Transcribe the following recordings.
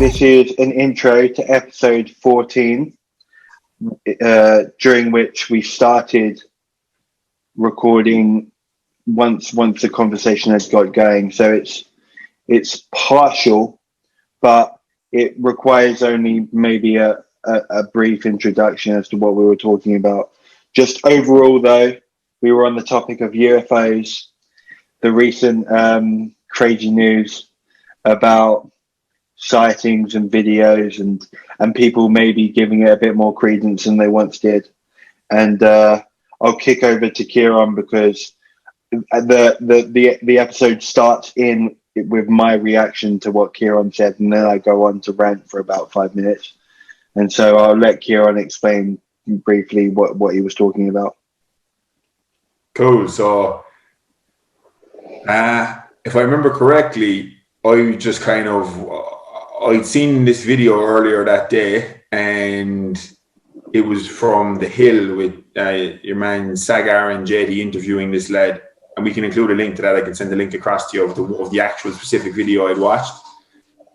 This is an intro to episode 14, during which we started recording once the conversation has got going. So it's partial, but it requires only maybe a brief introduction as to what we were talking about. Just overall, though, we were on the topic of UFOs, the recent crazy news about sightings and videos and people maybe giving it a bit more credence than they once did. And I'll kick over to Ciaran because the episode starts in with my reaction to what Ciaran said, and then I go on to rant for about 5 minutes. And so I'll let Ciaran explain briefly what he was talking about. Cool. So if I remember correctly, I just I'd seen this video earlier that day, and it was from The Hill with your man Sagar and JD interviewing this lad. And we can include a link to that. I can send the link across to you of the actual specific video I'd watched.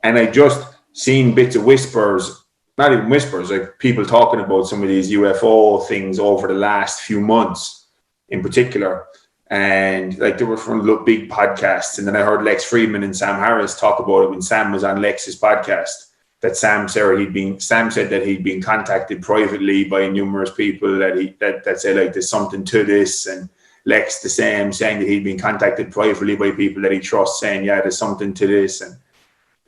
And I just seen bits of whispers, not even whispers, like people talking about some of these UFO things over the last few months in particular. And like they were from big podcasts. And then I heard Lex Friedman and Sam Harris talk about it when Sam was on Lex's podcast. That Sam said that he'd been contacted privately by numerous people that said like there's something to this, and Lex the same, saying that he'd been contacted privately by people that he trusts, saying there's something to this, and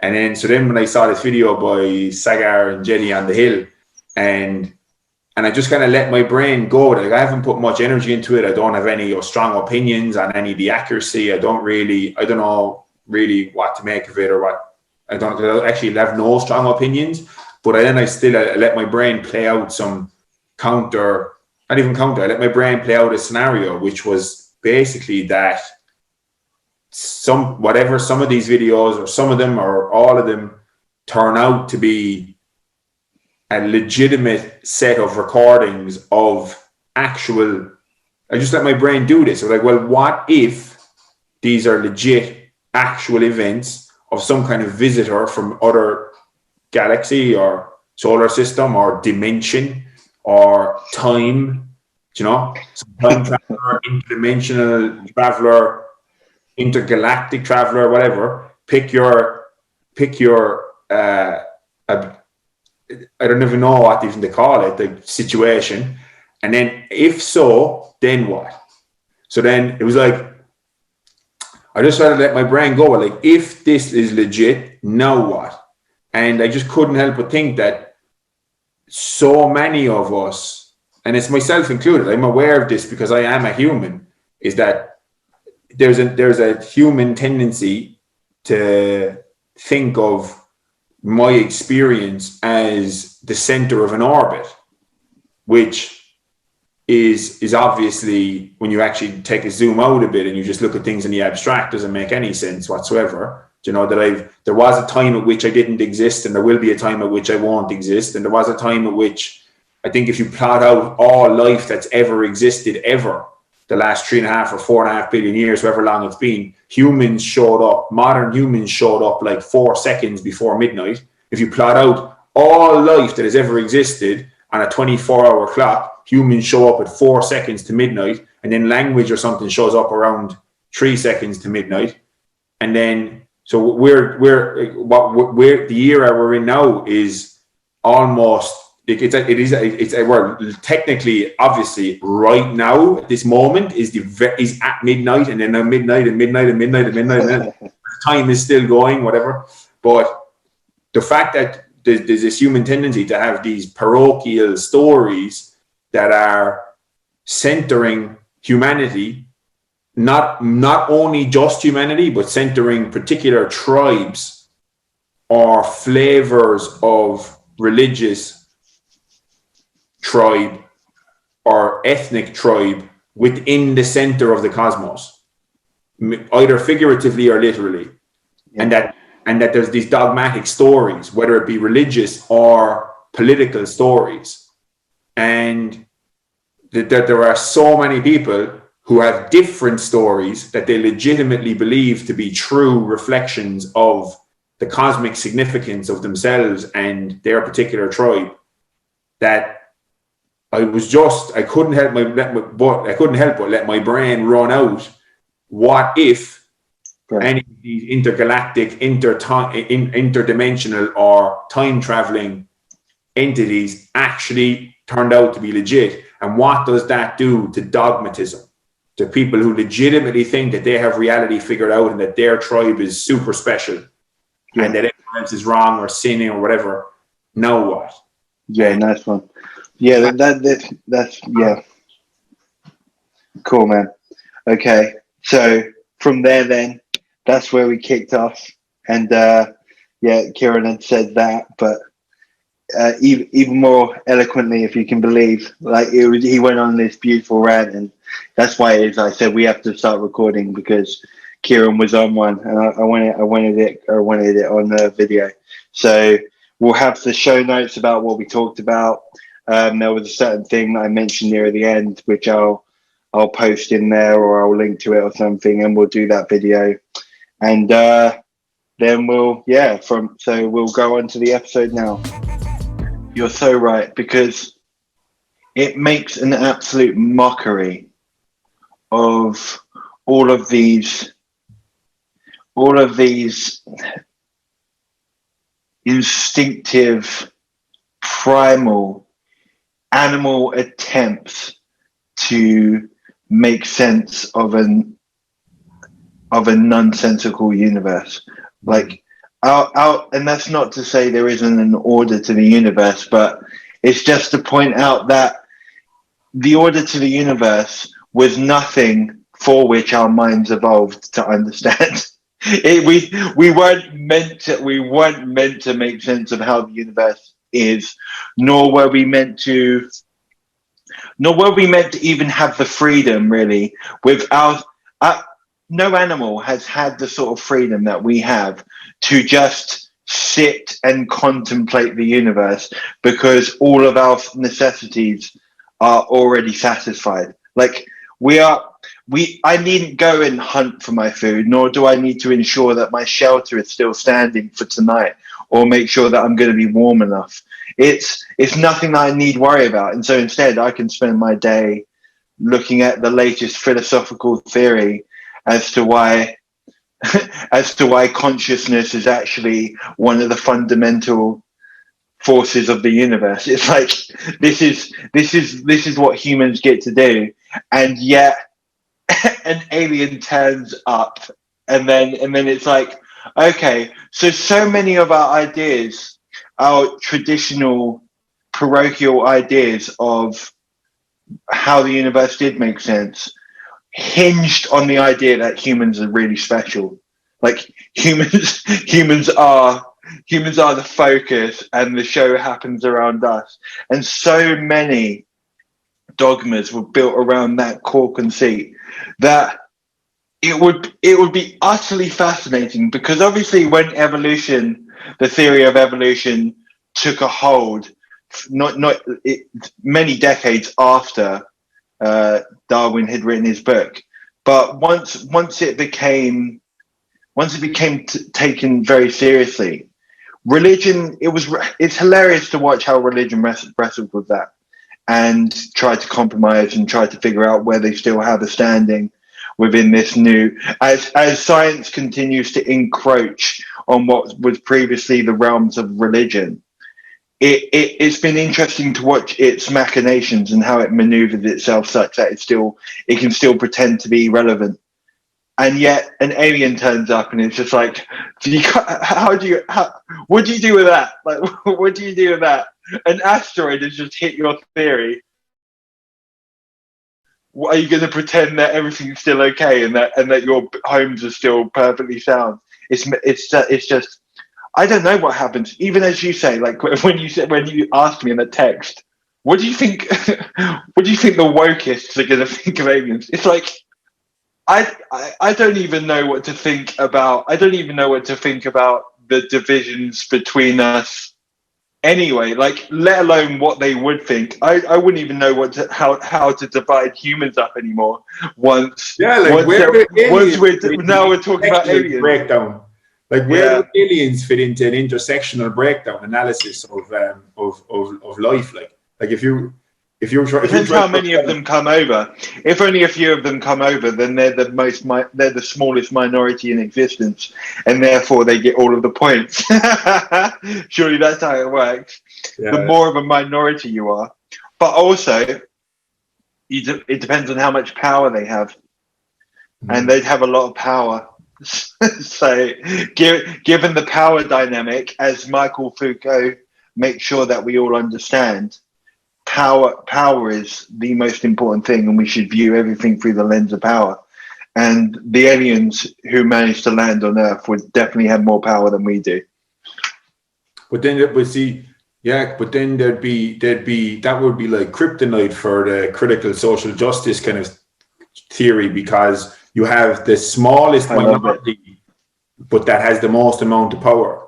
then when I saw this video by Sagar and Jenny on The Hill, and I just kind of let my brain go. Like I haven't put much energy into it. I don't have any strong opinions on any of the accuracy. I don't know really what to make of it or what. I actually have no strong opinions. But I let my brain play out some I let my brain play out a scenario, which was basically that some of these videos, or some of them or all of them, turn out to be a legitimate set of recordings of actual. I just let my brain do this. I'm like, well, what if these are legit actual events of some kind of visitor from other galaxy or solar system or dimension or time, some time traveler, interdimensional traveler, intergalactic traveler, whatever. Pick your I don't even know what even to call it, the situation. And then if so, then what? So then it was like, I just tried to let my brain go. Like, if this is legit, now what? And I just couldn't help but think that so many of us, and it's myself included, I'm aware of this because I am a human, is that there's a human tendency to think of my experience as the center of an orbit, which is obviously, when you actually take a zoom out a bit and you just look at things in the abstract, doesn't make any sense whatsoever. That there was a time at which I didn't exist, and there will be a time at which I won't exist, and there was a time at which, I think if you plot out all life that's ever existed ever, the last 3.5 or 4.5 billion years, however long it's been, modern humans showed up like 4 seconds before midnight. If you plot out all life that has ever existed on a 24-hour clock, humans show up at 4 seconds to midnight, and then language or something shows up around 3 seconds to midnight. And then, so we're the era we're in now is almost, we're technically, obviously, right now at this moment is at midnight, and then midnight and midnight and midnight and midnight, and then time is still going, whatever. But the fact that there's this human tendency to have these parochial stories that are centering humanity, not only just humanity, but centering particular tribes or flavors of religious tribe or ethnic tribe within the center of the cosmos, either figuratively or literally. Yeah. And that there's these dogmatic stories, whether it be religious or political stories. And that there are so many people who have different stories that they legitimately believe to be true reflections of the cosmic significance of themselves and their particular tribe, that I couldn't help but let my brain run out. What if any of these intergalactic, interdimensional or time traveling entities actually turned out to be legit? And what does that do to dogmatism? To people who legitimately think that they have reality figured out and that their tribe is super special and that everyone else is wrong or sinning or whatever. Now what? Yeah, nice one. Yeah, that's cool, man. Okay, so from there then, that's where we kicked off. And Ciaran had said that, but even more eloquently, if you can believe, like he went on this beautiful rant, and that's why it is I said we have to start recording, because Ciaran was on one, and I wanted it on the video. So we'll have the show notes about what we talked about. There was a certain thing that I mentioned near the end, which I'll post in there, or I'll link to it or something, and we'll do that video. And then we'll go on to the episode now. You're so right, because it makes an absolute mockery of all of these instinctive, primal, animal attempts to make sense of a nonsensical universe. Like and that's not to say there isn't an order to the universe, but it's just to point out that the order to the universe was nothing for which our minds evolved to understand. We weren't meant to make sense of how the universe is, nor were we meant to even have the freedom, really. Without no animal has had the sort of freedom that we have to just sit and contemplate the universe, because all of our necessities are already satisfied. Like I needn't go and hunt for my food, nor do I need to ensure that my shelter is still standing for tonight, or make sure that I'm going to be warm enough. It's nothing that I need worry about. And so instead I can spend my day looking at the latest philosophical theory as to why consciousness is actually one of the fundamental forces of the universe. It's like this is what humans get to do, and yet an alien turns up, and then it's like, okay, so many of our ideas, our traditional parochial ideas of how the universe did make sense, hinged on the idea that humans are really special. Like humans are the focus, and the show happens around us. And so many dogmas were built around that core conceit that it would be utterly fascinating, because obviously when the theory of evolution took a hold, many decades after Darwin had written his book, but once it became taken very seriously, religion, it's hilarious to watch how religion wrestled with that and tried to compromise and tried to figure out where they still have a standing within this new, as science continues to encroach on what was previously the realms of religion. It's been interesting to watch its machinations and how it maneuvers itself such that it can still pretend to be relevant. And yet an alien turns up and it's just like, what do you do with that? Like, what do you do with that? An asteroid has just hit your theory. What, are you going to pretend that everything's still okay and that your homes are still perfectly sound? It's just, I don't know what happens. Even as you say, like when you asked me in the text, what do you think? What do you think the wokeists are going to think of aliens? It's like, I don't even know what to think about. I don't even know what to think about the divisions between us anyway, like, let alone what they would think. I wouldn't even know how to divide humans up anymore. Now we're talking about aliens. Breakdown. Like, where do aliens fit into an intersectional breakdown analysis of life? Like if you Depends how many of them come over. If only a few of them come over, then they're the smallest minority in existence, and therefore they get all of the points. Surely that's how it works. Yeah. The more of a minority you are, but also it depends on how much power they have, and they'd have a lot of power. So, given the power dynamic, as Michael Foucault makes sure that we all understand. Power is the most important thing, and we should view everything through the lens of power. And the aliens who managed to land on Earth would definitely have more power than we do. But then, there'd be that would be like kryptonite for the critical social justice kind of theory, because you have the smallest minority, but that has the most amount of power.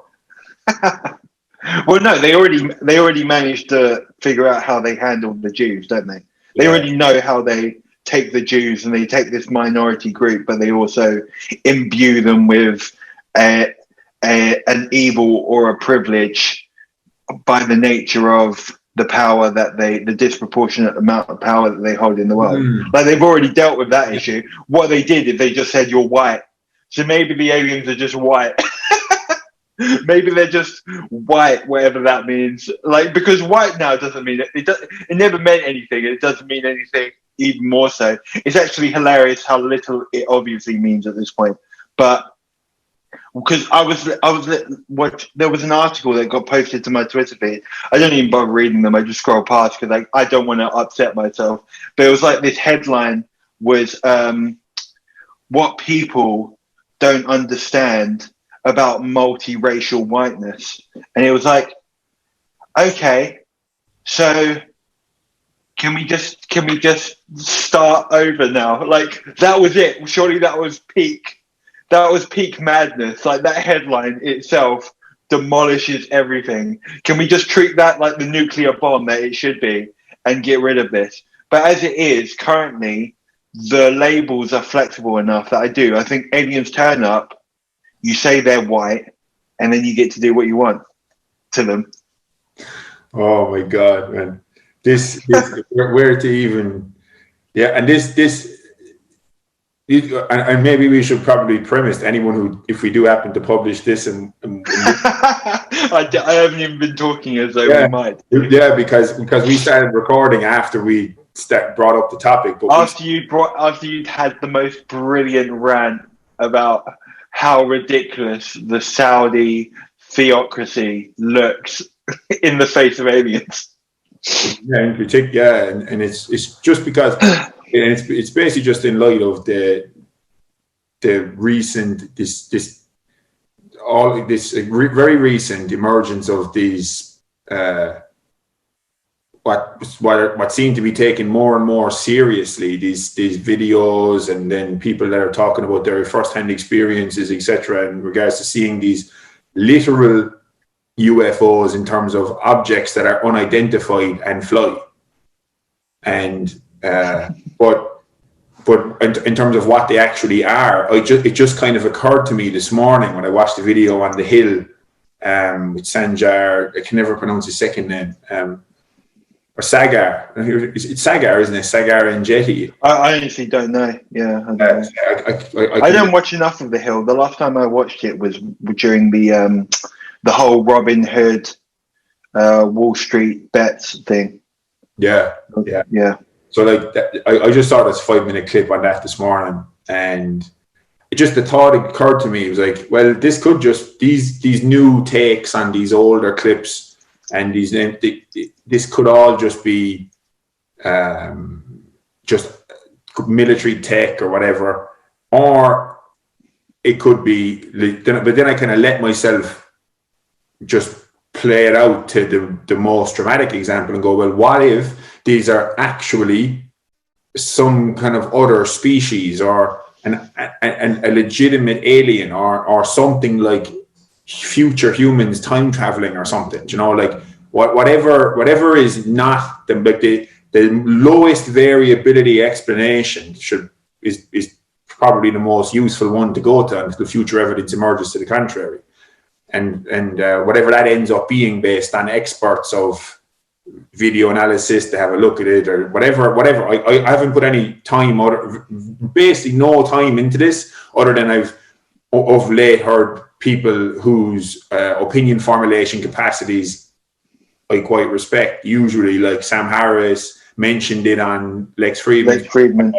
Well, no, they already managed to figure out how they handle the Jews, don't they? They already know how they take the Jews, and they take this minority group, but they also imbue them with an evil or a privilege by the nature of the power the disproportionate amount of power that they hold in the world. Like, they've already dealt with that issue. What they did is they just said, you're white. So maybe the aliens are just white. Maybe they're just white, whatever that means. Like, because white now doesn't mean it never meant anything. It doesn't mean anything even more so. It's actually hilarious how little it obviously means at this point. But because there was an article that got posted to my Twitter feed. I don't even bother reading them. I just scroll past because I don't want to upset myself. But it was like, this headline was what people don't understand about multiracial whiteness. And it was like, okay, so can we just start over now? Like, that was it. Surely that was peak madness. Like, that headline itself demolishes everything. Can we just treat that like the nuclear bomb that it should be and get rid of this? But as it is currently, the labels are flexible enough that I think aliens turn up, you say they're white, and then you get to do what you want to them. Oh my God, man! This where to even? Yeah, and and maybe we should probably premise anyone who, if we do happen to publish this, and I haven't even been talking as though we might. Yeah, because we started recording after we brought up the topic. But after you'd had the most brilliant rant about how ridiculous the Saudi theocracy looks in the face of aliens. Yeah, in particular, and it's just because it's basically just in light of the recent very recent emergence of these what seem to be taken more and more seriously, these videos, and then people that are talking about their first-hand experiences, etc., in regards to seeing these literal UFOs in terms of objects that are unidentified and fly. And but in terms of what they actually are, it just kind of occurred to me this morning when I watched the video on the Hill with Sanjar. I can never pronounce his second name. Or Sagar. It's Sagar, isn't it? Sagar and Jetty. I honestly don't know. Yeah, I don't know. I don't watch enough of The Hill. The last time I watched it was during the whole Robin Hood, Wall Street bets thing. Yeah. So I just saw this 5-minute clip on that this morning, and the thought occurred to me. It was like, well, this could just these new takes on these older clips. And this could all just be just military tech or whatever, or it could be. But then I kind of let myself just play it out to the most dramatic example and go, well, what if these are actually some kind of other species, or a legitimate alien, or something like future humans time traveling or something, like whatever is not the lowest variability explanation is probably the most useful one to go to until future evidence emerges to the contrary. And whatever that ends up being based on experts of video analysis to have a look at it or whatever. I haven't put any time, basically no time into this, other than I've of late heard people whose opinion formulation capacities I quite respect, usually like Sam Harris mentioned it on Lex Friedman.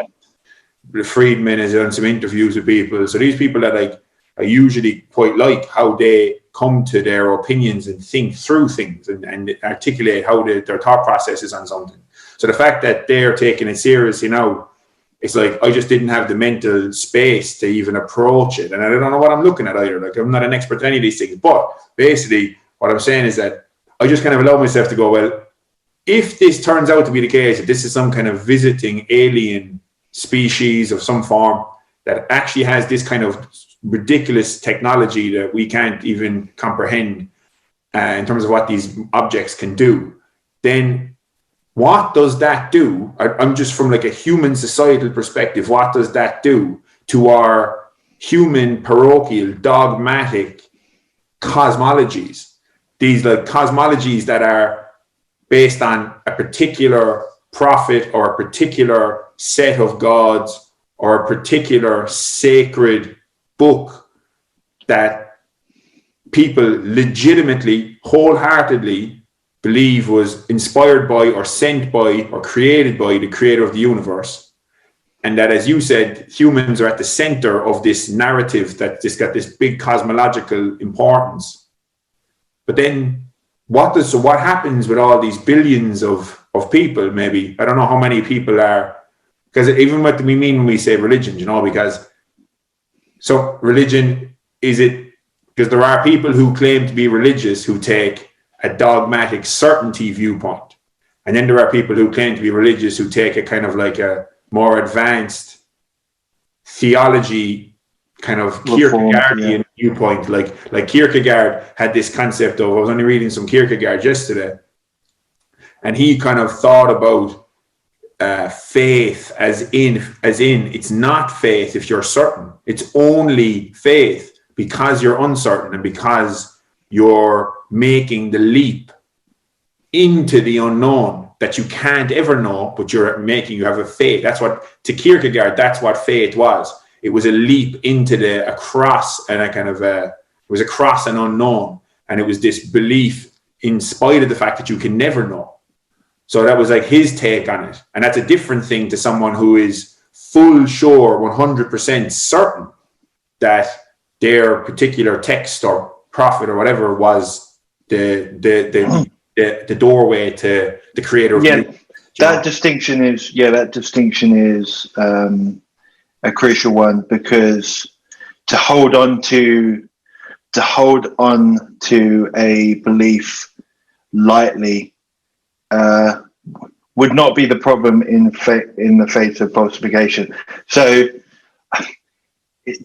Friedman has done some interviews with people. So these people that I usually quite like how they come to their opinions and think through things and articulate how their thought process is on something. So the fact that they're taking it seriously now, it's like I just didn't have the mental space to even approach it. And I don't know what I'm looking at either. Like I'm not an expert in any of these things. But basically what I'm saying is that I just kind of allow myself to go, well, if this turns out to be the case, if this is some kind of visiting alien species of some form that actually has this kind of ridiculous technology that we can't even comprehend in terms of what these objects can do, then what does that do? I'm just from like a human societal perspective, what does that do to our human parochial dogmatic cosmologies? These like cosmologies that are based on a particular prophet or a particular set of gods or a particular sacred book that people legitimately, wholeheartedly believe was inspired by or sent by or created by the creator of the universe. And that, as you said, humans are at the center of this narrative that just got this big cosmological importance. But then what happens with all these billions of people, maybe? I don't know how many people are, because even what do we mean when we say religion, because so religion, is it, because there are people who claim to be religious who take a dogmatic certainty viewpoint. And then there are people who claim to be religious who take a kind of like a more advanced theology kind of Kierkegaardian viewpoint. Like Kierkegaard had this concept of, I was only reading some Kierkegaard yesterday, and he kind of thought about faith as in it's not faith if you're certain. It's only faith because you're uncertain and because you're making the leap into the unknown that you can't ever know, but you have a faith. That's what, to Kierkegaard, that's what faith was. It was a leap into across an unknown. And it was this belief in spite of the fact that you can never know. So that was like his take on it. And that's a different thing to someone who is full sure, 100% certain that their particular text or prophet or whatever was the doorway to the creator of the, that distinction is a crucial one, because to hold on to a belief lightly would not be the problem in the face of falsification. So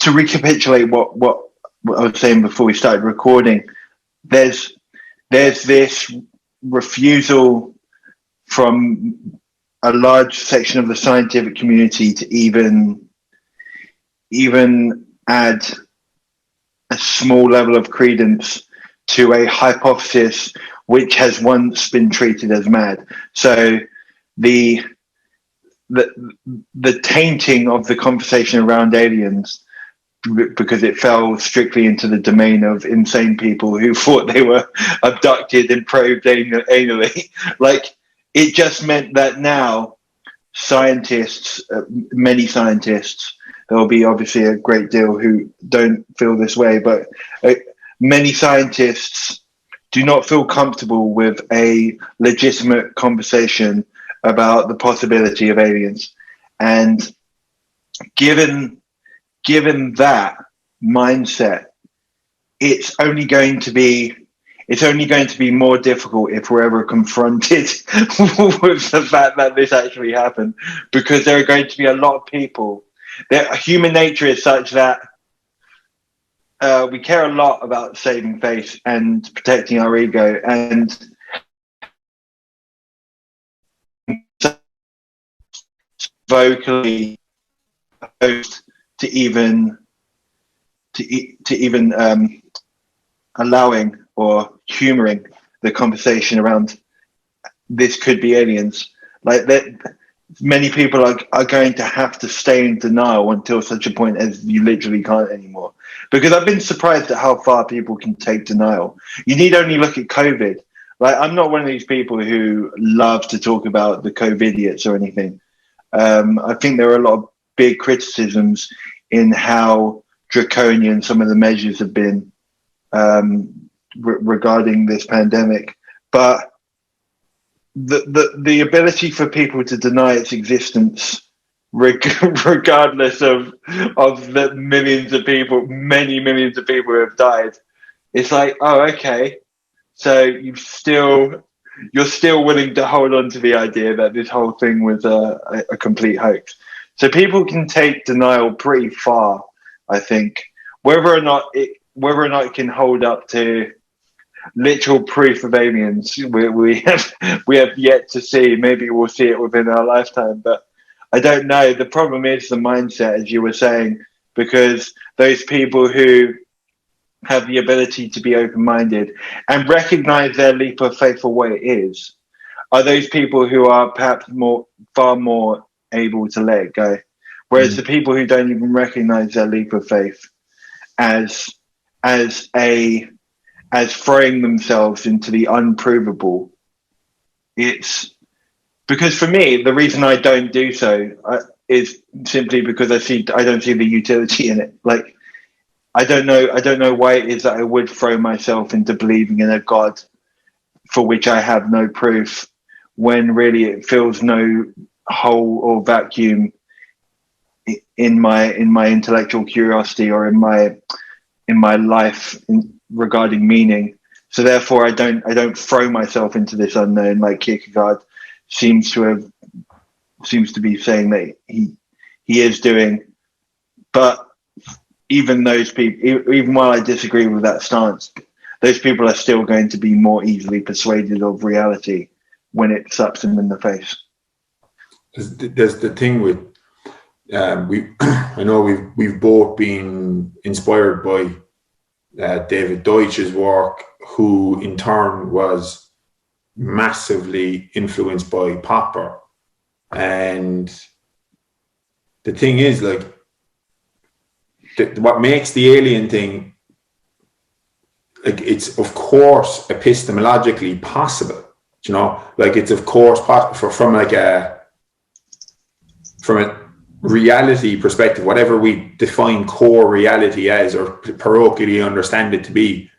to recapitulate what I was saying before we started recording, there's this refusal from a large section of the scientific community to even add a small level of credence to a hypothesis which has once been treated as mad. So the tainting of the conversation around aliens, because it fell strictly into the domain of insane people who thought they were abducted and probed anally. Like, it just meant that now scientists, many scientists, there will be obviously a great deal who don't feel this way, but many scientists do not feel comfortable with a legitimate conversation about the possibility of aliens. And given that mindset, it's only going to be more difficult if we're ever confronted with the fact that this actually happened, because there are going to be a lot of people. Human nature is such that we care a lot about saving face and protecting our ego, and vocally opposed to even allowing or humoring the conversation around this could be aliens. Like that, many people are going to have to stay in denial until such a point as you literally can't anymore. Because I've been surprised at how far people can take denial. You need only look at COVID. Like, I'm not one of these people who love to talk about the COVIDiots or anything. I think there are a lot of big criticisms in how draconian some of the measures have been regarding this pandemic. But the ability for people to deny its existence, regardless of the millions of people, many millions of people who have died, it's like, oh, okay. So you're still willing to hold on to the idea that this whole thing was a complete hoax. So people can take denial pretty far, I think. Whether or not it can hold up to literal proof of aliens, we have yet to see. Maybe we'll see it within our lifetime, but I don't know. The problem is the mindset, as you were saying, because those people who have the ability to be open-minded and recognize their leap of faith for what it is are those people who are perhaps far more able to let it go. Whereas the people who don't even recognize their leap of faith as throwing themselves into the unprovable, it's because for me, the reason I don't do so is simply because I don't see the utility in it. Like, I don't know why it is that I would throw myself into believing in a God for which I have no proof, when really it fills no hole or vacuum in my intellectual curiosity or in my life regarding meaning. So therefore, I don't throw myself into this unknown, like Kierkegaard seems to be saying that he is doing. But even those people, even while I disagree with that stance, those people are still going to be more easily persuaded of reality when it slaps them in the face. There's the thing with I know we've both been inspired by David Deutsch's work, who in turn was massively influenced by Popper. And the thing is, like, what makes the alien thing, like, it's of course epistemologically possible, you know, like it's of course possible from a reality perspective, whatever we define core reality as or parochially understand it to be.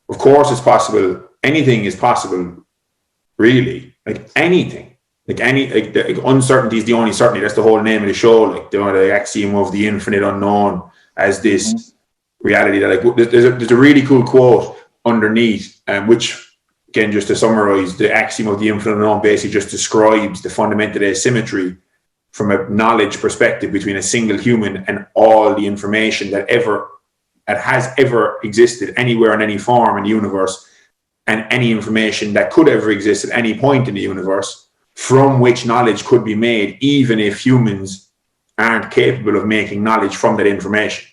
Of course it's possible. Anything is possible, really. Like anything. Like uncertainty is the only certainty. That's the whole name of the show. Like the axiom of the infinite unknown as this reality. That, like, there's a really cool quote underneath, which, again, just to summarize, the axiom of the infinite unknown basically just describes the fundamental asymmetry from a knowledge perspective between a single human and all the information that has ever existed anywhere in any form in the universe, and any information that could ever exist at any point in the universe, from which knowledge could be made, even if humans aren't capable of making knowledge from that information.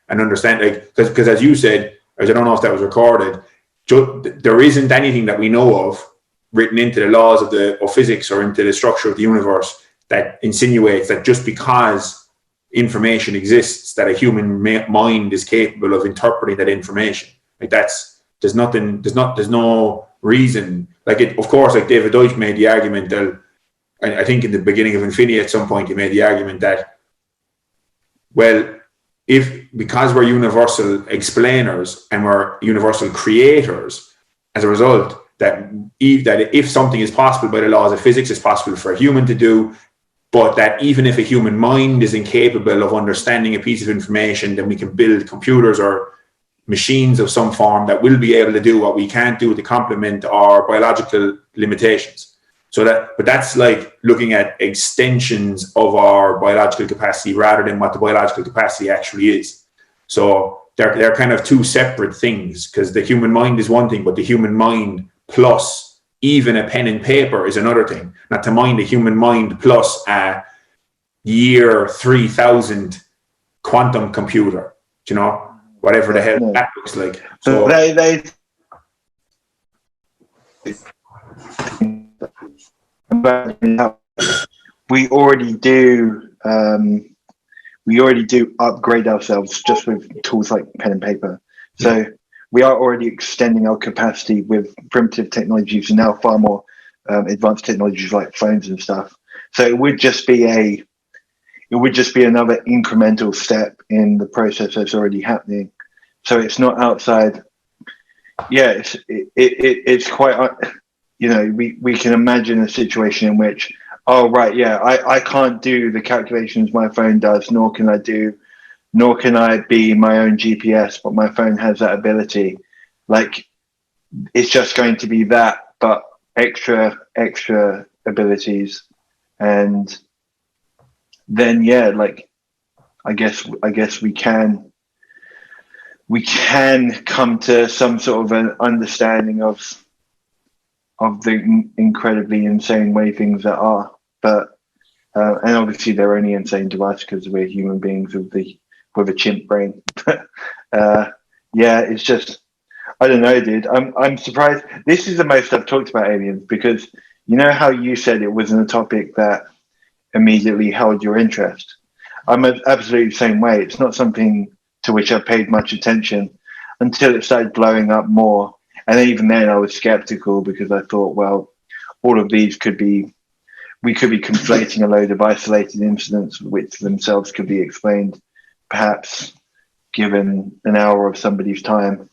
And understand, like, because as you said, I don't know if that was recorded, there isn't anything that we know of written into the laws of physics or into the structure of the universe that insinuates that just because information exists, that a human mind is capable of interpreting that information. Like, there's no reason. Like, it, of course, like David Deutsch made the argument that, I think in the beginning of Infinity at some point, he made the argument that, well, because we're universal explainers and we're universal creators, as a result, that if something is possible by the laws of physics, it's possible for a human to do, but that even if a human mind is incapable of understanding a piece of information, then we can build computers or machines of some form that will be able to do what we can't do to complement our biological limitations. But that's like looking at extensions of our biological capacity rather than what the biological capacity actually is. So they're kind of two separate things, because the human mind is one thing, but the human mind plus even a pen and paper is another thing. Not to mind the human mind plus year 3000 quantum computer, you know, whatever the hell that looks like. So we already do upgrade ourselves just with tools like pen and paper. So we are already extending our capacity with primitive technologies and now far more advanced technologies like phones and stuff. So it would just be another incremental step in the process that's already happening. So it's not outside. Yeah, it's quite, you know, we can imagine a situation in which, oh, right, yeah, I can't do the calculations my phone does, nor can I be my own GPS, but my phone has that ability. Like, it's just going to be that, but extra abilities. And then, yeah, like, I guess we can come to some sort of an understanding of the incredibly insane way things are. But and obviously they're only insane to us because we're human beings with a chimp brain. Yeah, it's just, I don't know, dude. I'm surprised. This is the most I've talked about aliens because you know how you said it wasn't a topic that immediately held your interest. I'm absolutely the same way. It's not something to which I paid much attention until it started blowing up more. And even then I was skeptical because I thought, well, all of these we could be conflating a load of isolated incidents which themselves could be explained, perhaps given an hour of somebody's time,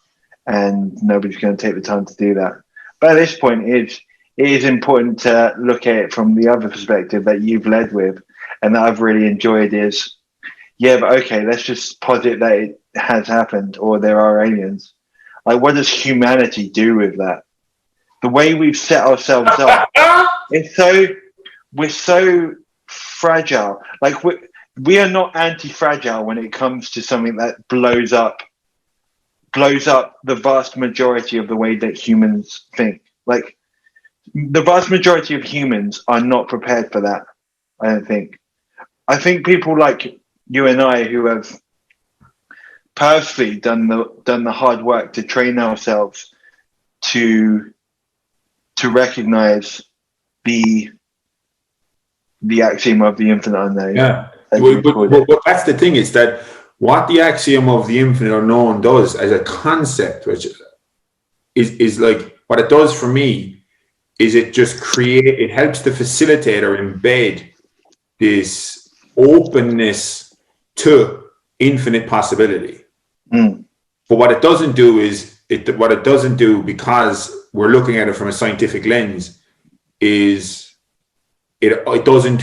and nobody's going to take the time to do that. But at this point, it is important to look at it from the other perspective that you've led with and that I've really enjoyed is, yeah, but okay, let's just posit that it has happened or there are aliens. Like, what does humanity do with that? The way we've set ourselves up, we're so fragile. Like, we are not anti-fragile when it comes to something that blows up the vast majority of the way that humans think. Like, the vast majority of humans are not prepared for that, I don't think. I think people like you and I who have purposely done the hard work to train ourselves to recognize the axiom of the infinite unknown. Yeah, but that's the thing, is that what the axiom of the infinite unknown does as a concept, which is like, what it does for me is it helps to facilitate or embed this openness to infinite possibility. But what it doesn't do is because we're looking at it from a scientific lens, is it doesn't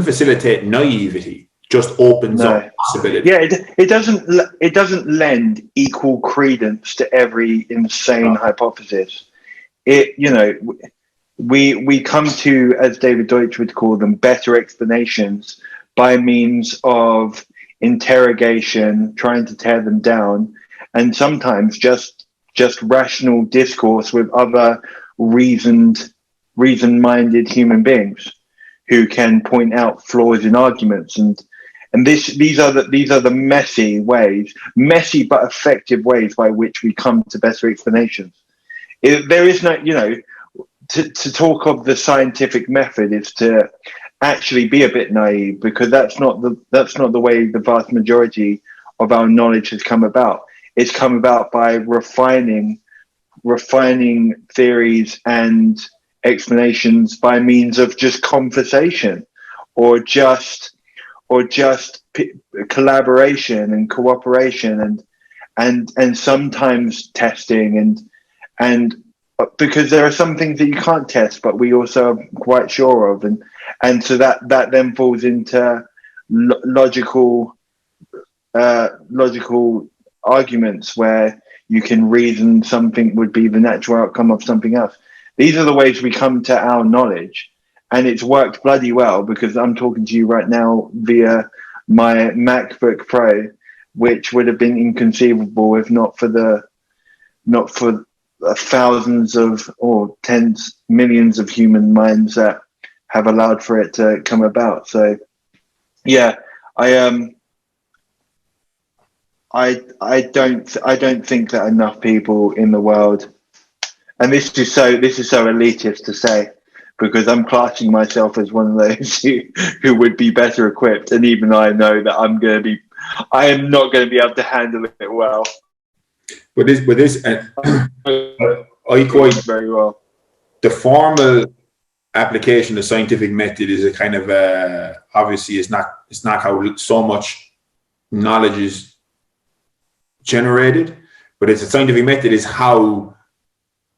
facilitate naivety, just opens up possibility. Yeah, it doesn't lend equal credence to every insane hypothesis. It, you know, we come to, as David Deutsch would call them, better explanations by means of interrogation, trying to tear them down, and sometimes just rational discourse with other reason-minded human beings who can point out flaws in arguments, and these are the messy but effective ways by which we come to better explanations. There is no, you know, to talk of the scientific method is to actually be a bit naive, because that's not the way the vast majority of our knowledge has come about. It's come about by refining theories and explanations by means of just conversation or just collaboration and cooperation and sometimes testing and because there are some things that you can't test but we also are quite sure of, and so that then falls into logical arguments where you can reason something would be the natural outcome of something else. These are the ways we come to our knowledge, and it's worked bloody well, because I'm talking to you right now via my MacBook Pro, which would have been inconceivable if not for thousands of or tens millions of human minds that have allowed for it to come about. So Yeah, I don't think that enough people in the world, and this is so elitist to say, because I'm classing myself as one of those who would be better equipped, and even I know that I am not going to be able to handle it well. With this, I quite Very well. the formal application of scientific method is a kind of obviously it's not how so much knowledge is generated, but it's a scientific method is how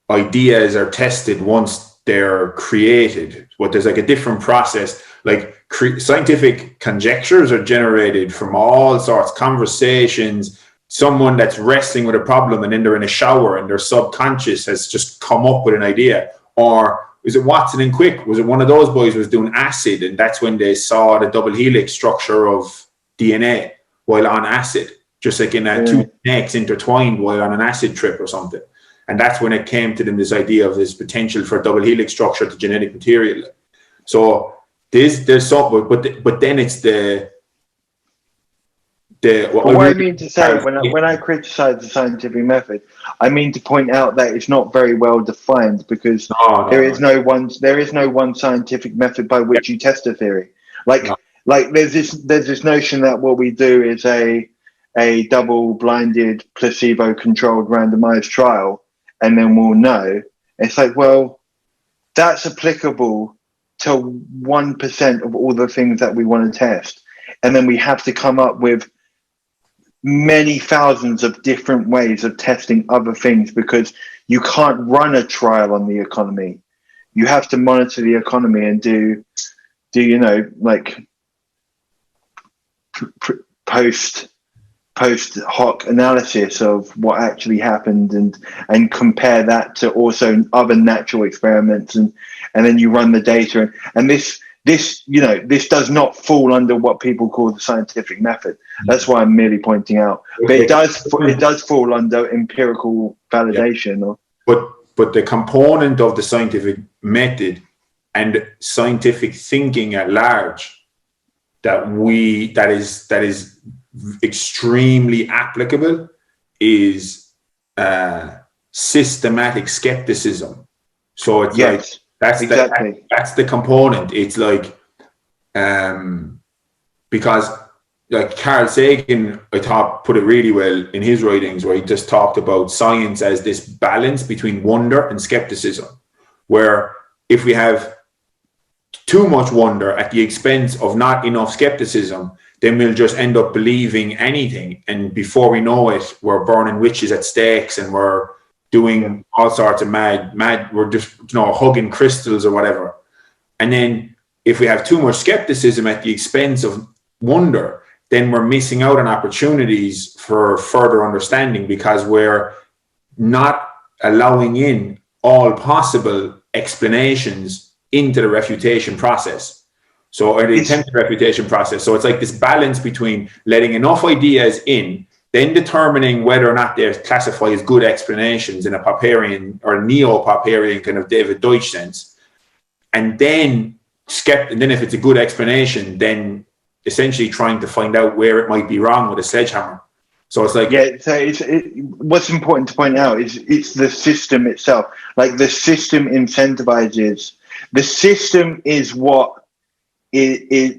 ideas are tested once they're created. But there's like a different process. Like scientific conjectures are generated from all sorts conversations. Someone that's wrestling with a problem and then they're in a shower and their subconscious has just come up with an idea. Or is it Watson and Crick? Was it one of those boys was doing acid and that's when they saw the double helix structure of DNA while on acid, just like in two necks intertwined while on an acid trip or something. And that's when it came to them, this idea of this potential for double helix structure to genetic material. So there's something, but then it's what I mean to say when I criticize the scientific method, I mean to point out that it's not very well defined, because there is no one scientific method by which you test a theory. Like there's this notion that what we do is a double-blinded, placebo-controlled, randomized trial, and then we'll know. It's like, well, that's applicable to 1% of all the things that we want to test, and then we have to come up with many thousands of different ways of testing other things, because you can't run a trial on the economy. You have to monitor the economy and do like post hoc analysis of what actually happened and compare that to also other natural experiments, and then you run the data, and this does not fall under what people call the scientific method. That's why I'm merely pointing out. But it does fall under empirical validation. Yeah. But the component of the scientific method and scientific thinking at large that is extremely applicable is systematic skepticism. So it's like that's the component. It's like because like Carl Sagan, I thought, put it really well in his writings, where he just talked about science as this balance between wonder and skepticism, where if we have too much wonder at the expense of not enough skepticism, then we'll just end up believing anything, and before we know it, we're burning witches at stakes and we're doing all sorts of mad, we're just hugging crystals or whatever. And then if we have too much skepticism at the expense of wonder, then we're missing out on opportunities for further understanding, because we're not allowing in all possible explanations into the refutation process. So, or the attempted refutation process. So it's like this balance between letting enough ideas in, then determining whether or not they're classified as good explanations in a Popperian or a neo-Popperian kind of David Deutsch sense. And then if it's a good explanation, then essentially trying to find out where it might be wrong with a sledgehammer. So it's like, what's important to point out is it's the system itself. Like the system incentivizes. The system is what the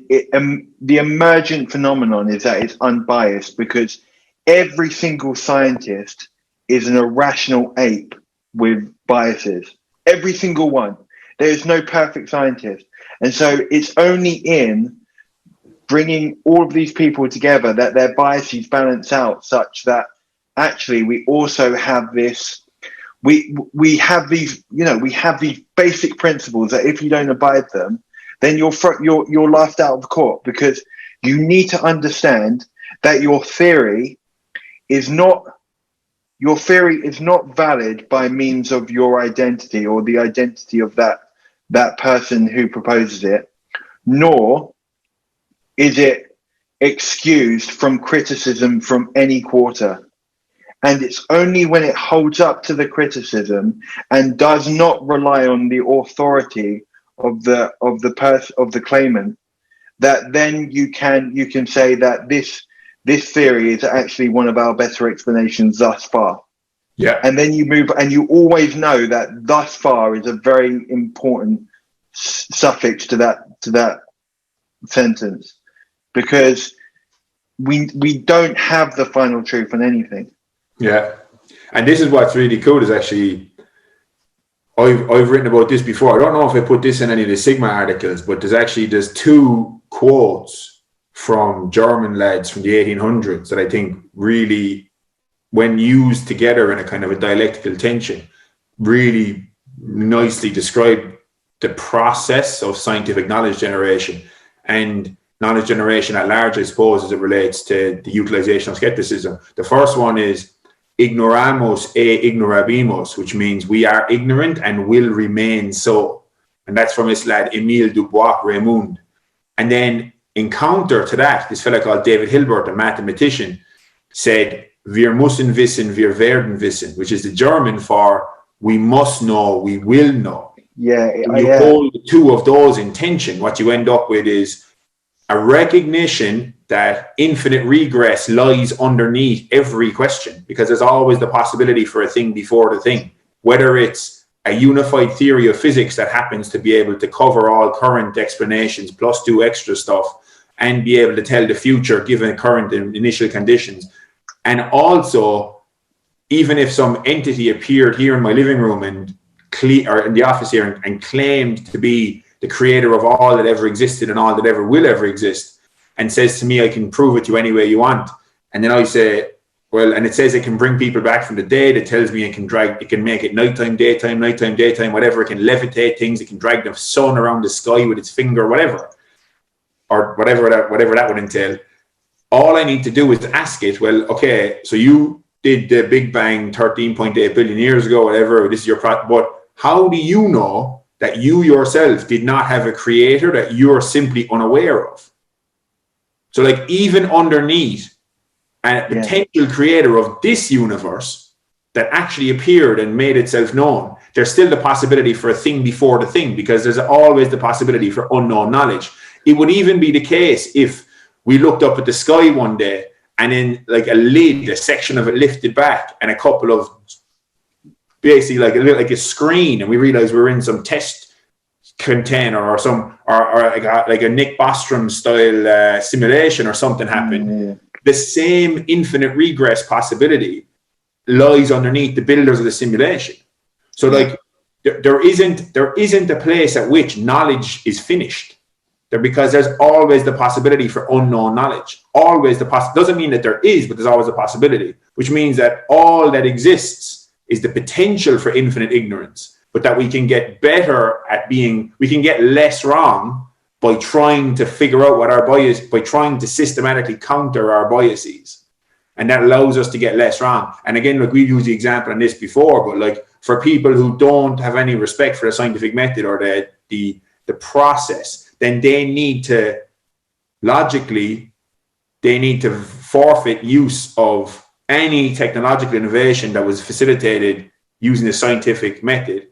emergent phenomenon is that it's unbiased, because every single scientist is an irrational ape with biases. Every single one. There is no perfect scientist. And so it's only in bringing all of these people together that their biases balance out, such that actually we also have this, we have these basic principles that if you don't abide them, then you're laughed out of court, because you need to understand that your theory is not valid by means of your identity or the identity of that person who proposes it, nor is it excused from criticism from any quarter. And it's only when it holds up to the criticism and does not rely on the authority of the claimant that then you can say that this theory is actually one of our better explanations thus far. Yeah. And then you move, and you always know that thus far is a very important suffix to that sentence, because we don't have the final truth on anything. Yeah. And this is what's really cool is actually, I've written about this before. I don't know if I put this in any of the Sigma articles, but there's two quotes from German lads from the 1800s that I think really, when used together in a kind of a dialectical tension, really nicely describe the process of scientific knowledge generation and knowledge generation at large, I suppose, as it relates to the utilization of skepticism. The first one is ignoramus e ignorabimus, which means we are ignorant and will remain so. And that's from this lad, Emil du Bois Reymond. And then in counter to that, this fellow called David Hilbert, a mathematician, said, wir müssen wissen, wir werden wissen, which is the German for we must know, we will know. Yeah. When you hold the two of those in tension, what you end up with is a recognition that infinite regress lies underneath every question, because there's always the possibility for a thing before the thing, whether it's a unified theory of physics that happens to be able to cover all current explanations plus do extra stuff and be able to tell the future given current and initial conditions. And also, even if some entity appeared here in my living room or in the office here and claimed to be the creator of all that ever existed and all that ever will ever exist, and says to me, I can prove it to you any way you want. And then I say, well, and it says it can bring people back from the dead. It tells me it can make it nighttime, daytime, whatever. It can levitate things. It can drag the sun around the sky with its finger, whatever that would entail. All I need to do is ask it, well, okay, so you did the Big Bang 13.8 billion years ago, whatever, this is your product, but how do you know that you yourself did not have a creator that you're simply unaware of? So like even underneath a potential creator of this universe that actually appeared and made itself known, there's still the possibility for a thing before the thing, because there's always the possibility for unknown knowledge. It would even be the case if we looked up at the sky one day and in like a section of it lifted back and a couple of basically like a screen, and we realized we're in some test container or like a Nick Bostrom style simulation or something happened. The same infinite regress possibility lies underneath the builders of the simulation. So like there isn't a place at which knowledge is finished. Because there's always the possibility for unknown knowledge. Always doesn't mean that there is, but there's always a possibility, which means that all that exists is the potential for infinite ignorance, but that we can get better at we can get less wrong by trying to figure out what our bias, by trying to systematically counter our biases. And that allows us to get less wrong. And again, like we've used the example on this before, but like for people who don't have any respect for the scientific method or the process, then they need to forfeit use of any technological innovation that was facilitated using the scientific method,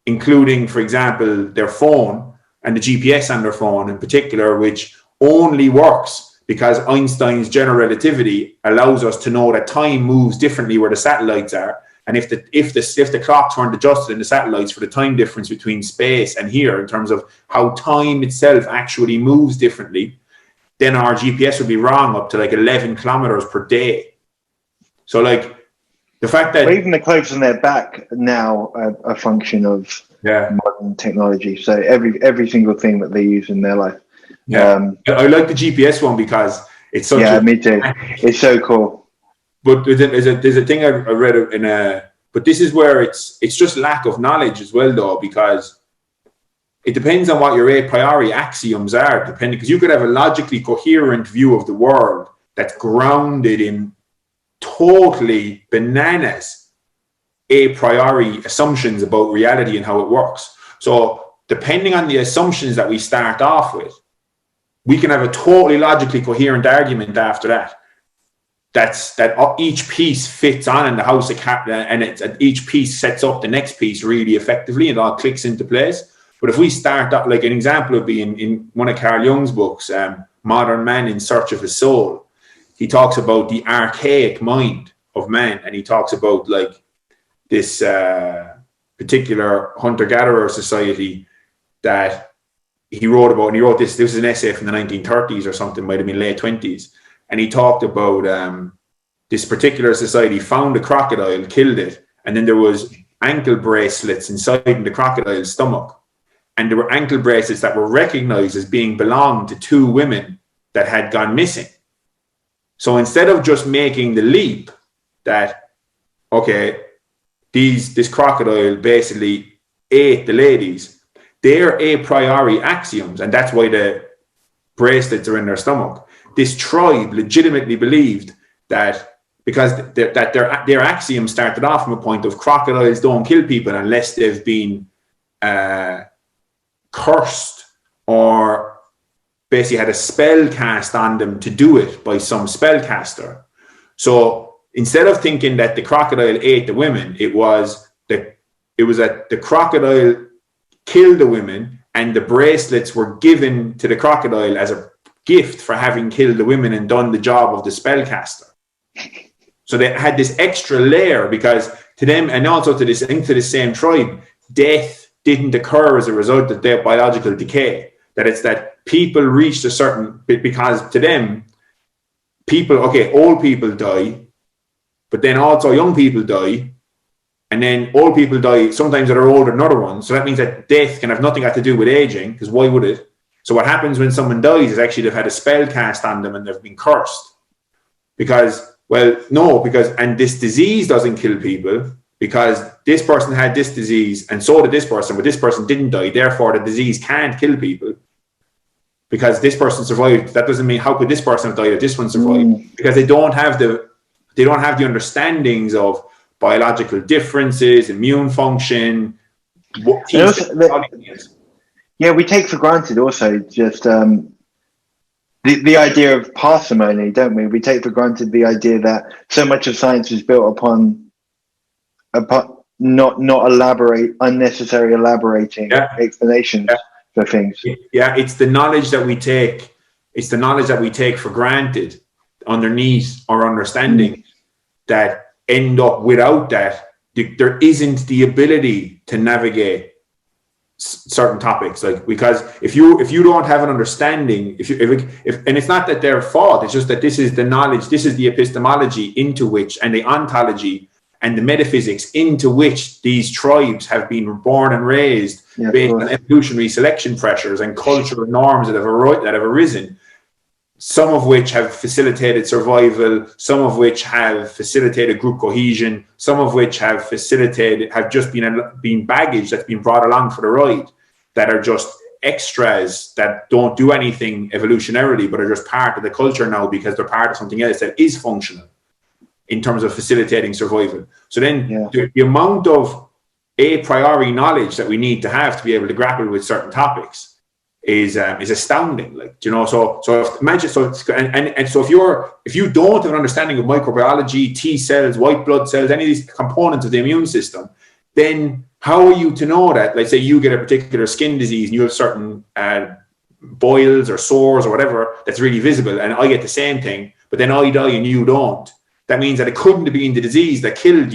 including, for example, their phone and the GPS on their phone in particular, which only works because Einstein's general relativity allows us to know that time moves differently where the satellites are. And if the clocks weren't adjusted in the satellites for the time difference between space and here in terms of how time itself actually moves differently, then our GPS would be wrong up to like 11 kilometers per day. So like the fact that even the clothes on their back now are a function of modern technology. So every single thing that they use in their life. Yeah, I like the GPS one because it's such me too. It's so cool. But there's a thing I read but this is where it's just lack of knowledge as well, though, because it depends on what your a priori axioms are, because you could have a logically coherent view of the world that's grounded in totally bananas a priori assumptions about reality and how it works. So depending on the assumptions that we start off with, we can have a totally logically coherent argument after that. That each piece fits on in the house of and each piece sets up the next piece really effectively and all clicks into place. But if we start up, like an example would be in one of Carl Jung's books, Modern Man in Search of His Soul. He talks about the archaic mind of man, and he talks about like this particular hunter-gatherer society that he wrote about, and he wrote this is an essay from the 1930s or something, might have been late 20s, and he talked about this particular society found a crocodile, killed it, and then there was ankle bracelets inside the crocodile's stomach, and there were ankle bracelets that were recognized as being belonged to two women that had gone missing. So instead of just making the leap that, okay, this crocodile basically ate the ladies, they're a priori axioms, and that's why the bracelets are in their stomach. This tribe legitimately believed that because their axioms started off from a point of crocodiles don't kill people unless they've been cursed or basically had a spell cast on them to do it by some spellcaster. So instead of thinking that the crocodile ate the women, it was that the crocodile killed the women, and the bracelets were given to the crocodile as a gift for having killed the women and done the job of the spellcaster. So they had this extra layer, because to them, and also to the same tribe, death didn't occur as a result of their biological decay. That it's that people reached a certain, because to them, old people die, but then also young people die. And then old people die sometimes that are older than other ones. So that means that death can have nothing got to do with aging, because why would it? So what happens when someone dies is actually they've had a spell cast on them and they've been cursed. And this disease doesn't kill people, because this person had this disease and so did this person, but this person didn't die. Therefore, the disease can't kill people because this person survived. That doesn't mean how could this person have died if this one survived? Because they don't have the understandings of biological differences, immune function. We take for granted also just the idea of parsimony, don't we? We take for granted the idea that so much of science is built upon not unnecessary elaborating explanations for things. Yeah, it's the knowledge that we take. It's the knowledge that we take for granted underneath our understanding that end up without that. There isn't the ability to navigate certain topics, like, because if you don't have an understanding, if and it's not that they're fault, it's just that this is the knowledge, this is the epistemology into which, and the ontology and the metaphysics into which these tribes have been born and raised based on evolutionary selection pressures and cultural norms that have arisen, some of which have facilitated survival, some of which have facilitated group cohesion, some of which have just been baggage that's been brought along for the ride, that are just extras that don't do anything evolutionarily, but are just part of the culture now because they're part of something else that is functional in terms of facilitating survival. So then the amount of a priori knowledge that we need to have to be able to grapple with certain topics is astounding. Like, you know, so imagine, so if you don't have an understanding of microbiology, T cells, white blood cells, any of these components of the immune system, then how are you to know that? Like, say you get a particular skin disease and you have certain boils or sores or whatever that's really visible, and I get the same thing, but then I die and you don't. That means that it couldn't have been the disease that killed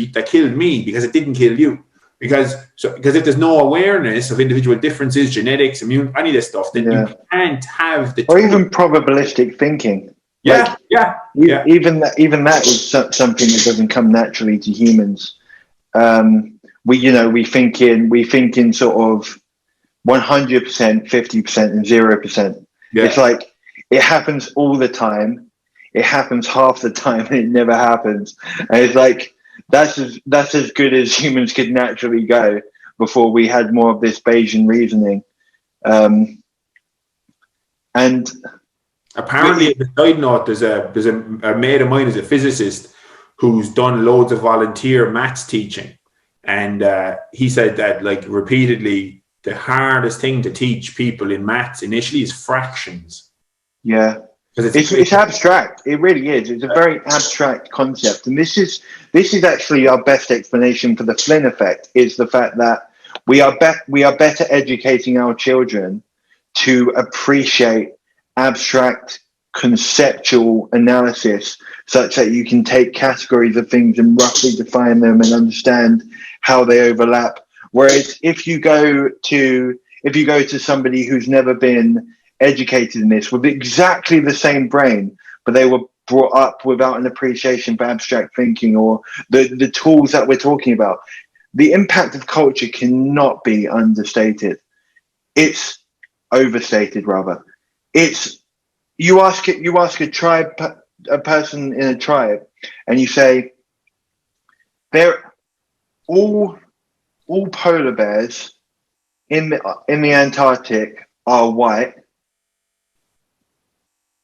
me, because it didn't kill you. Because if there's no awareness of individual differences, genetics, immune, any of this stuff, then you can't have the... Or even probabilistic thinking. Even that is something that doesn't come naturally to humans. We think in sort of 100%, 50%, and 0%. Yeah. It's like it happens all the time. It happens half the time, and it never happens. And it's like that's as good as humans could naturally go before we had more of this Bayesian reasoning. And apparently, as a side note, there's a mate of mine who's a physicist who's done loads of volunteer maths teaching, and he said that, like, repeatedly, the hardest thing to teach people in maths initially is fractions. Yeah. It's abstract. It really is. It's a very abstract concept, and this is actually our best explanation for the Flynn effect. Is the fact that We are better educating our children to appreciate abstract conceptual analysis, such that you can take categories of things and roughly define them and understand how they overlap. Whereas if you go to somebody who's never been educated in this with exactly the same brain, but they were brought up without an appreciation for abstract thinking or the tools that we're talking about, the impact of culture cannot be understated. It's overstated, rather. It's you ask a tribe, a person in a tribe, and you say they're all polar bears in the Antarctic are white.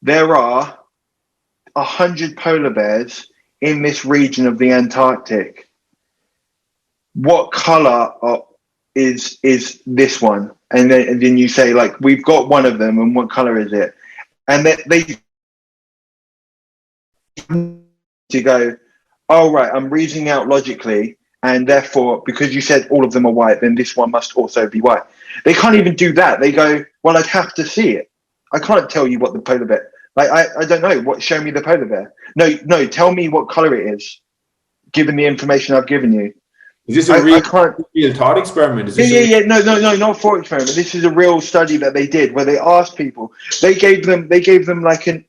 There are 100 polar bears in this region of the Antarctic. What color is this one? And then you say, like, we've got one of them, and what color is it? And they to go, oh, right, I'm reasoning out logically, and therefore, because you said all of them are white, then this one must also be white. They can't even do that. They go, well, I'd have to see it. I can't tell you what the polar bear, like, I don't know. Show me the polar bear. No, tell me what color it is, given the information I've given you. Is this a real thought experiment? Yeah. No, not thought experiment. This is a real study that they did where they asked people. They gave them like an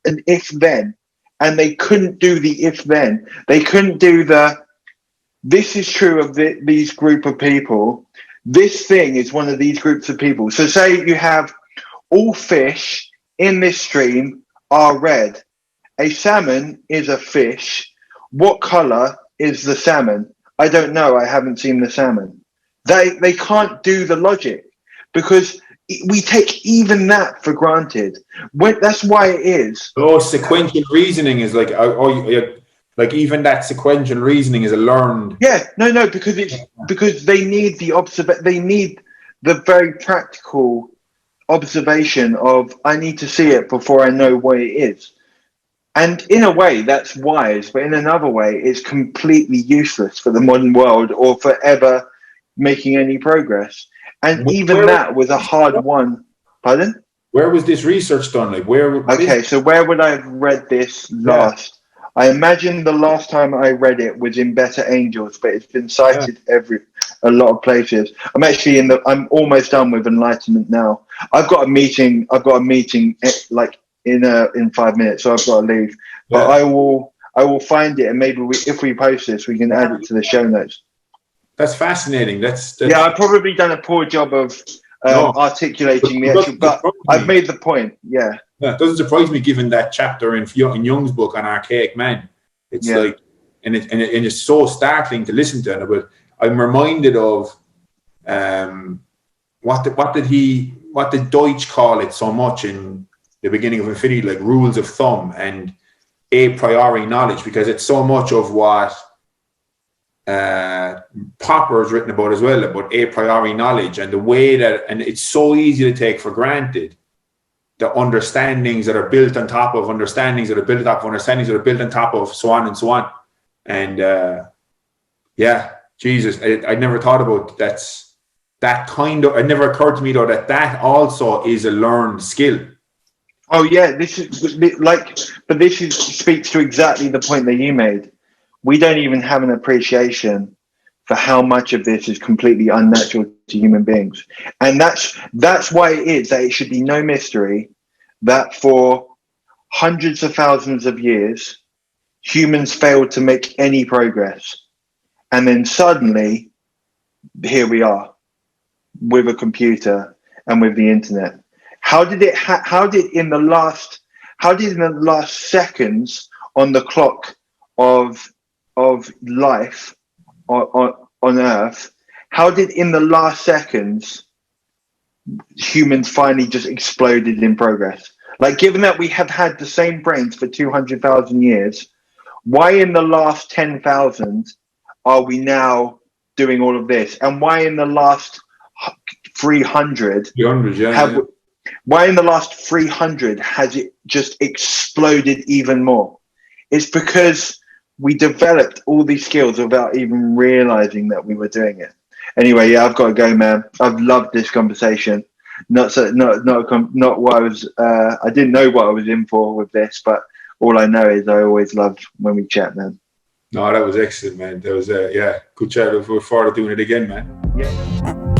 if then, and they couldn't do the if then. They couldn't do this is true of these group of people. This thing is one of these groups of people. So say you have all fish in this stream are red. A salmon is a fish. What color is the salmon? I don't know. I haven't seen the salmon. They can't do the logic because we take even that for granted. That's why it is. Oh, sequential reasoning is like like even that sequential reasoning is a learned. Yeah, no, because they need they need the very practical observation of I need to see it before I know what it is. And in a way, that's wise, but in another way, it's completely useless for the modern world or for ever making any progress. And even that was a hard one. Pardon? Where was this research done? Like where? Okay, so where would I have read this last? Yeah. I imagine the last time I read it was in Better Angels, but it's been cited a lot of places. I'm almost done with Enlightenment now. I've got a meeting like in 5 minutes, so I've got to leave. But I will find it, and maybe if we post this, we can add it to the show notes. That's fascinating. That's yeah. I've probably done a poor job of articulating the actual, but I've made the point. Yeah. Yeah, it doesn't surprise me given that chapter in Jung's book on archaic man. It's like, and it's so startling to listen to. But I'm reminded of what did Deutsch call it so much in the beginning of Infinity, like rules of thumb and a priori knowledge, because it's so much of what Popper has written about as well, about a priori knowledge and the way that, and it's so easy to take for granted the understandings that are built on top of understandings that are built on top of understandings that are built on top of so on and so on. And Jesus, I never thought about that kind of, it never occurred to me though that also is a learned skill. Oh yeah, this speaks to exactly the point that you made. We don't even have an appreciation for how much of this is completely unnatural to human beings. And that's why it is that it should be no mystery that for hundreds of thousands of years, humans failed to make any progress. And then suddenly, here we are with a computer and with the internet. How did in the last seconds on the clock of life on Earth, how did in the last seconds humans finally just exploded in progress? Like, given that we have had the same brains for 200,000 years, why in the last 10,000 are we now doing all of this? And why in the last 300 why in the last 300 has it just exploded even more? It's because we developed all these skills without even realizing that we were doing it. Anyway, yeah, I've got to go, man. I've loved this conversation. Not what I was. I didn't know what I was in for with this, but all I know is I always love when we chat, man. No, that was excellent, man. That was good chat. Look forward to doing it again, man. Yeah.